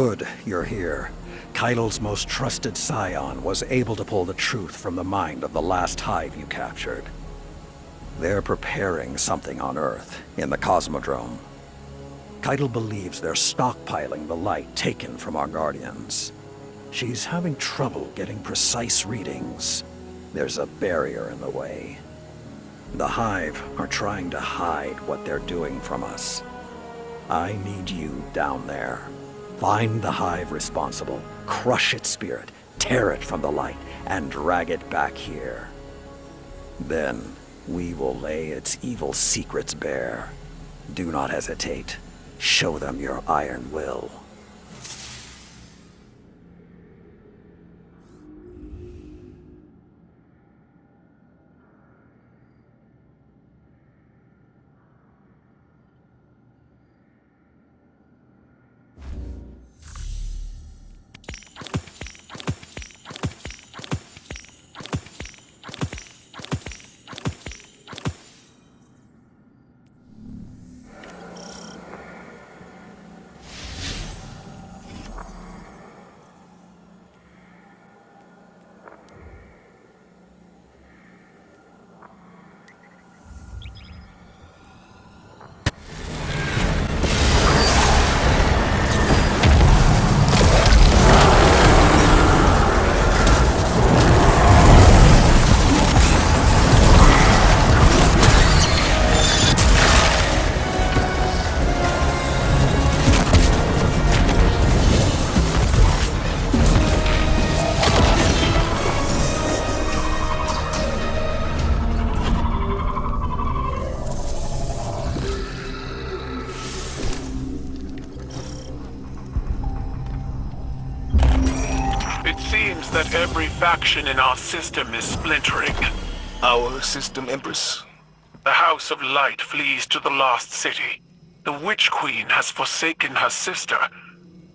Good, you're here. Keitel's most trusted scion was able to pull the truth from the mind of the last hive you captured. They're preparing something on Earth, in the Cosmodrome. Keitel believes they're stockpiling the light taken from our Guardians. She's having trouble getting precise readings. There's a barrier in the way. The Hive are trying to hide what they're doing from us. I need you down there. Find the Hive responsible, crush its spirit, tear it from the light, and drag it back here. Then, we will lay its evil secrets bare. Do not hesitate. Show them your iron will. That every faction in our system is splintering. Our system, Empress? The House of Light flees to the Lost City. The Witch Queen has forsaken her sister.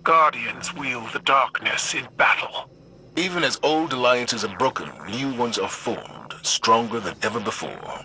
Guardians wield the darkness in battle. Even as old alliances are broken, new ones are formed, stronger than ever before.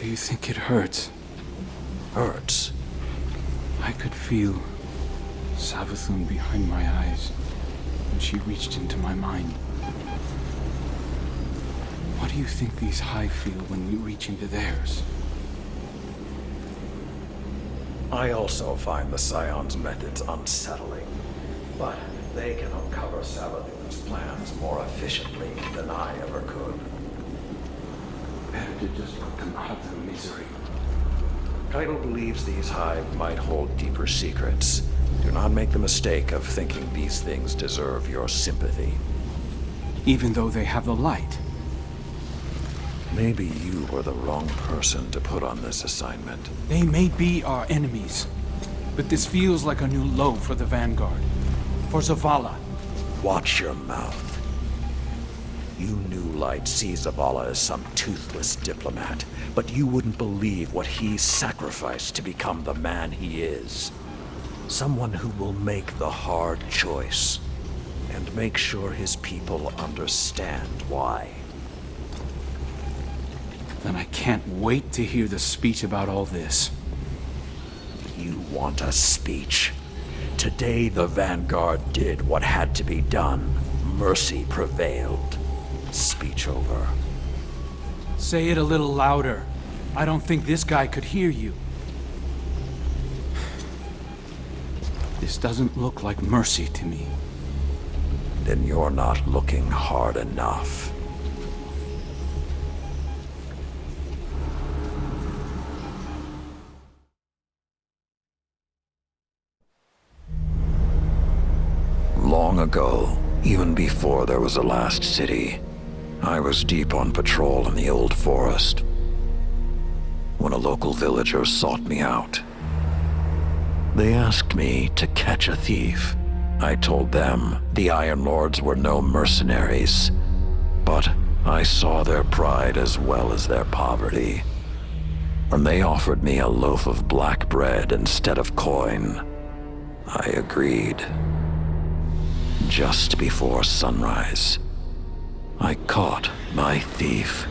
Do you think it hurts? Hurts? I could feel Savathun behind my eyes when she reached into my mind. What do you think these Hive feel when we reach into theirs? I also find the Scion's methods unsettling, but they can uncover Savathun's plans more efficiently than I ever could. Better to just let them out of their misery. Keitel believes these Hive might hold deeper secrets. Do not make the mistake of thinking these things deserve your sympathy. Even though they have the light. Maybe you were the wrong person to put on this assignment. They may be our enemies, but this feels like a new low for the Vanguard. For Zavala. Watch your mouth. You New Light see Zavala as some toothless diplomat, but you wouldn't believe what he's sacrificed to become the man he is. Someone who will make the hard choice, and make sure his people understand why. Then I can't wait to hear the speech about all this. You want a speech? Today the Vanguard did what had to be done. Mercy prevailed. Speech over. Say it a little louder. I don't think this guy could hear you. This doesn't look like mercy to me. Then you're not looking hard enough. Long ago, even before there was a last city, I was deep on patrol in the old forest when a local villager sought me out. They asked me to catch a thief. I told them the Iron Lords were no mercenaries, but I saw their pride as well as their poverty. When they offered me a loaf of black bread instead of coin, I agreed. Just before sunrise, I caught my thief.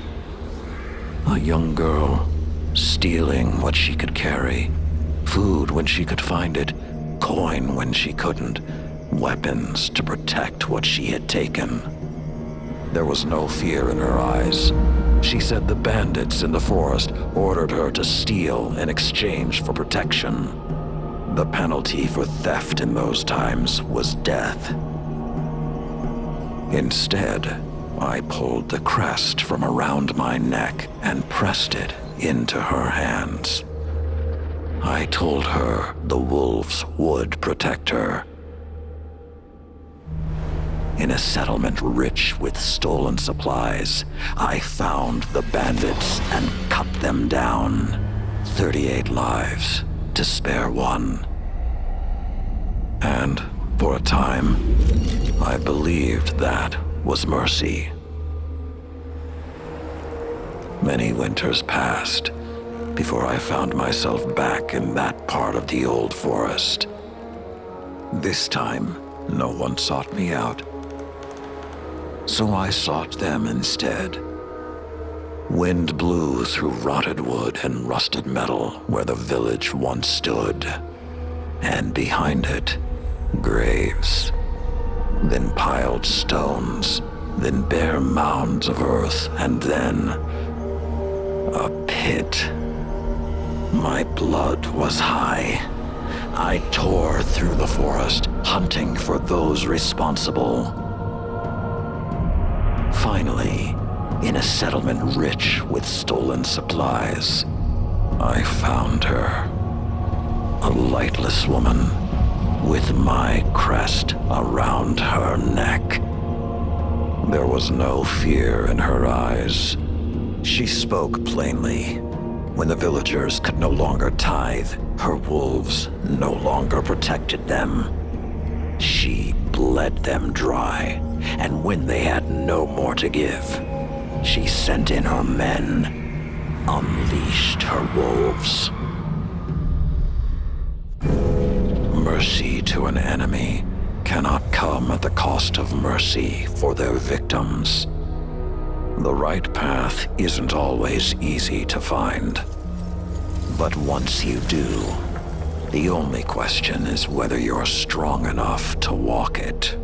A young girl, stealing what she could carry. Food when she could find it, coin when she couldn't, weapons to protect what she had taken. There was no fear in her eyes. She said the bandits in the forest ordered her to steal in exchange for protection. The penalty for theft in those times was death. Instead, I pulled the crest from around my neck and pressed it into her hands. I told her the wolves would protect her. In a settlement rich with stolen supplies, I found the bandits and cut them down. 38 lives to spare one. And for a time, I believed that was mercy. Many winters passed before I found myself back in that part of the old forest. This time, no one sought me out. So I sought them instead. Wind blew through rotted wood and rusted metal where the village once stood. And behind it, graves. Then piled stones, then bare mounds of earth, and then a pit. My blood was high. I tore through the forest, hunting for those responsible. Finally, in a settlement rich with stolen supplies, I found her. A lightless woman with my crest around her neck. There was no fear in her eyes. She spoke plainly. When the villagers could no longer tithe, her wolves no longer protected them. She bled them dry, and when they had no more to give, she sent in her men, unleashed her wolves. Mercy to an enemy cannot come at the cost of mercy for their victims. The right path isn't always easy to find. But once you do, the only question is whether you're strong enough to walk it.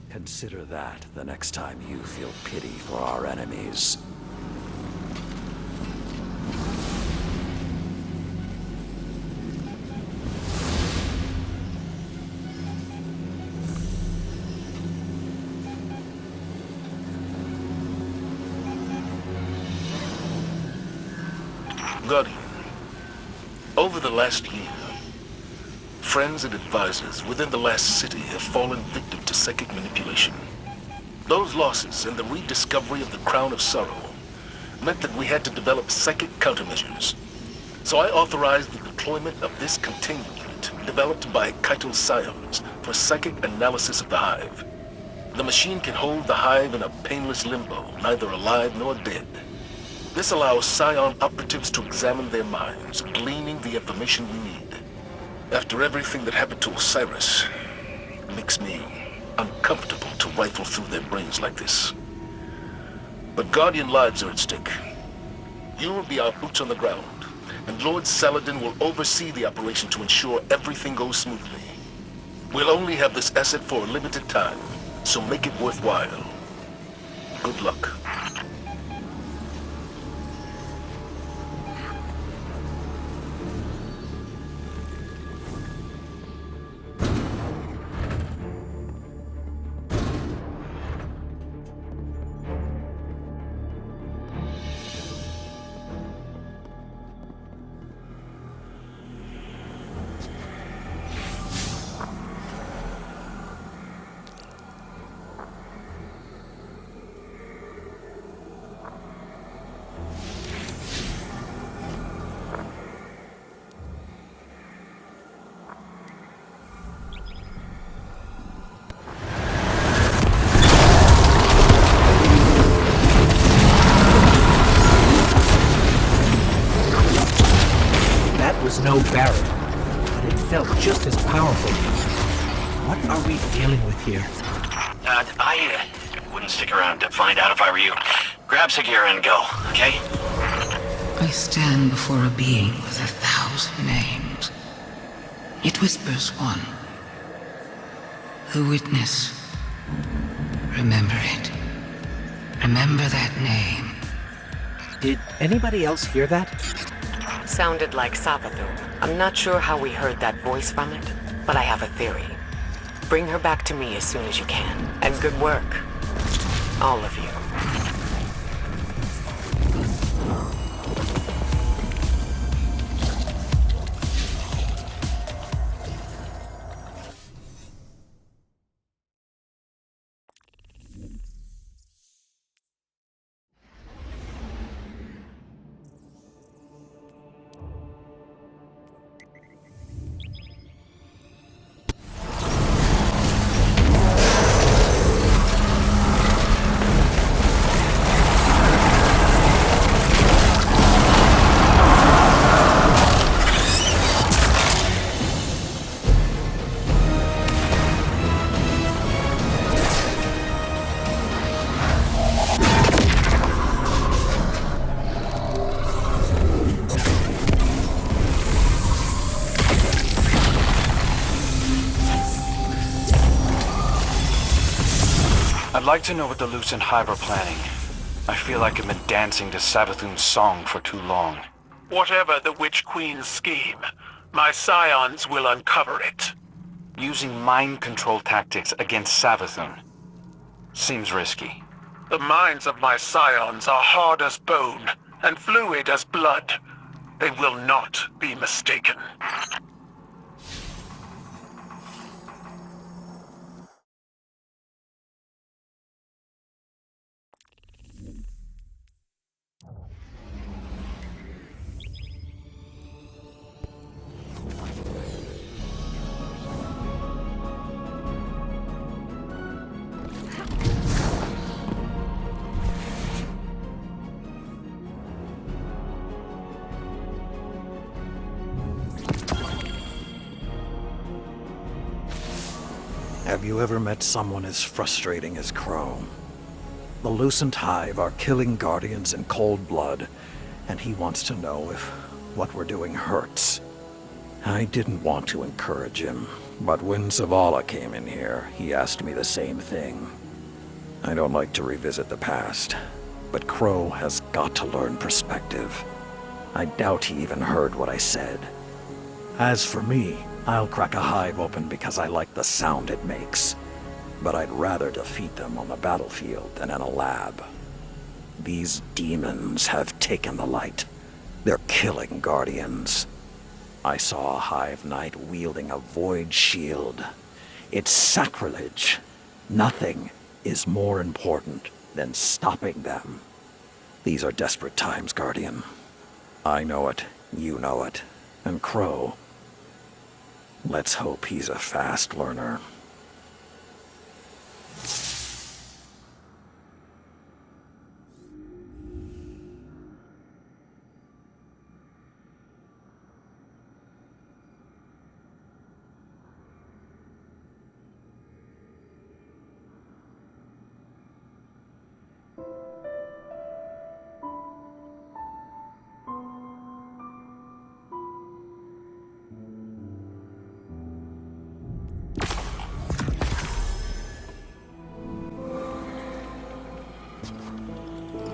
Consider that the next time you feel pity for our enemies. Guardian, over the last year, friends and advisors within the last city have fallen victim to psychic manipulation. Those losses and the rediscovery of the Crown of Sorrow meant that we had to develop psychic countermeasures. So I authorized the deployment of this containment unit developed by Keitel Scions for psychic analysis of the Hive. The machine can hold the Hive in a painless limbo, neither alive nor dead. This allows Scion operatives to examine their minds, gleaning the information we need. After everything that happened to Osiris, it makes me uncomfortable to rifle through their brains like this. But Guardian lives are at stake. You will be our boots on the ground, and Lord Saladin will oversee the operation to ensure everything goes smoothly. We'll only have this asset for a limited time, so make it worthwhile. Good luck. no barrier, but it felt just as powerful. What are we dealing with here? I wouldn't stick around to find out if I were you. Grab Sagira and go, okay? I stand before a being with 1,000 names. It whispers one. The witness. Remember it. Remember that name. Did anybody else hear that? Sounded like Savathun. I'm not sure how we heard that voice from it, but I have a theory. Bring her back to me as soon as you can. And good work. All of you. I'd like to know what the Lucent Hive are planning. I feel like I've been dancing to Savathun's song for too long. Whatever the Witch Queen's scheme, my scions will uncover it. Using mind control tactics against Savathun seems risky. The minds of my scions are hard as bone and fluid as blood. They will not be mistaken. Have you ever met someone as frustrating as Crow? The Lucent Hive are killing Guardians in cold blood, and he wants to know if what we're doing hurts. I didn't want to encourage him, but when Zavala came in here, he asked me the same thing. I don't like to revisit the past, but Crow has got to learn perspective. I doubt he even heard what I said. As for me, I'll crack a hive open because I like the sound it makes. But I'd rather defeat them on the battlefield than in a lab. These demons have taken the light. They're killing Guardians. I saw a Hive Knight wielding a void shield. It's sacrilege. Nothing is more important than stopping them. These are desperate times, Guardian. I know it, you know it, and Crow. Let's hope he's a fast learner.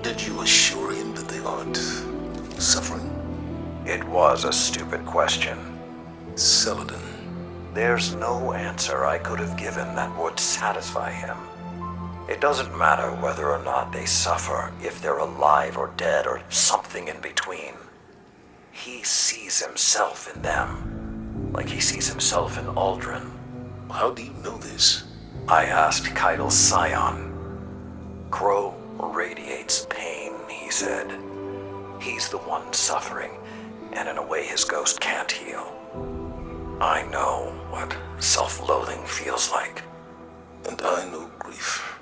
Did you assure him that they aren't suffering? It was a stupid question. Saladin. There's no answer I could have given that would satisfy him. It doesn't matter whether or not they suffer, if they're alive or dead or something in between. He sees himself in them, like he sees himself in Aldrin. How do you know this? I asked Keidel's scion. Crow radiates pain, he said. He's the one suffering, and in a way his ghost can't heal. I know what self-loathing feels like. And I know grief.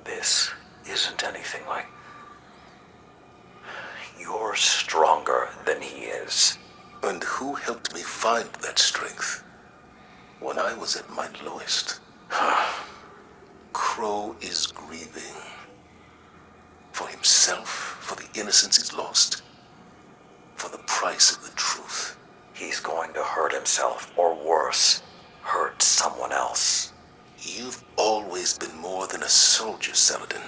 This isn't anything like... You're stronger than he is. And who helped me find that strength? When I was at my lowest. Crow is grieving. For himself, for the innocence he's lost. For the price of the truth. He's going to hurt himself, or worse, hurt someone else. You've always been more than a soldier, Saladin.